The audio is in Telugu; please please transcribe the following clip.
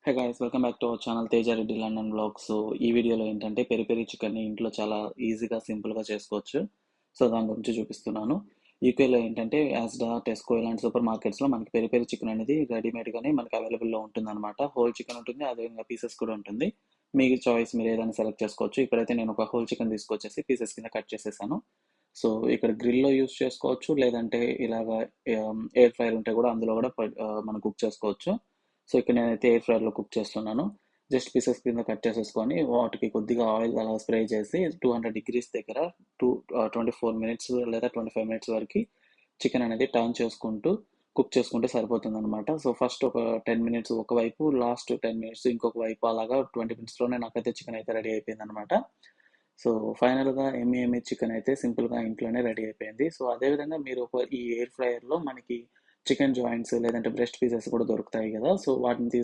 Hey guys, welcome back to our channel Teja Reddy London blog. So ఈ వీడియోలో ఏంటంటే పెరి పెరి చికెన్ని ఇంట్లో చాలా ఈజీగా సింపుల్గా చేసుకోవచ్చు. సో దాని గురించి చూపిస్తున్నాను. యూకేలో ఏంటంటే యాజ్ డా టెస్కో ఇలాంటి సూపర్ మార్కెట్స్లో మనకి పెరి పెరి చికెన్ అనేది రెడీమేడ్గానే మనకి అవైలబుల్లో ఉంటుంది అనమాట. హోల్ చికెన్ ఉంటుంది, అదేవిధంగా పీసెస్ కూడా ఉంటుంది. మీ చాయిస్, మీరు ఏదైనా సెలెక్ట్ చేసుకోవచ్చు. ఇక్కడైతే నేను ఒక హోల్ చికెన్ తీసుకొచ్చేసి పీసెస్ కింద కట్ చేసేసాను. సో ఇక్కడ గ్రిల్లో యూస్ చేసుకోవచ్చు, లేదంటే ఇలాగా ఎయిర్ ఫ్రైర్ ఉంటే కూడా అందులో కూడా మనం కుక్ చేసుకోవచ్చు. సో ఇక్కడ నేనైతే ఎయిర్ ఫ్రైర్లో కుక్ చేస్తున్నాను. జస్ట్ పీసెస్ కింద కట్ చేసేసుకొని వాటికి కొద్దిగా ఆయిల్ అలా స్ప్రే చేసి 200 డిగ్రీస్ దగ్గర 24 మినిట్స్ లేదా 25 మినిట్స్ వరకు చికెన్ అనేది టర్న్ చేసుకుంటూ కుక్ చేసుకుంటే సరిపోతుంది అనమాట. సో ఫస్ట్ ఒక 10 మినిట్స్ ఒకవైపు, లాస్ట్ 10 మినిట్స్ ఇంకొక వైపు, అలాగా 20 మినిట్స్లోనే నాకైతే చికెన్ అయితే రెడీ అయిపోయింది అనమాట. సో ఫైనల్గా ఎమ్మి చికెన్ అయితే సింపుల్గా ఇంట్లోనే రెడీ అయిపోయింది. సో అదేవిధంగా మీరు ఈ ఎయిర్ ఫ్రైయర్లో మనకి చికెన్ జాయింట్స్ లేదంటే బ్రెస్ట్ పీసెస్ కూడా దొరుకుతాయి కదా. సో వాటిని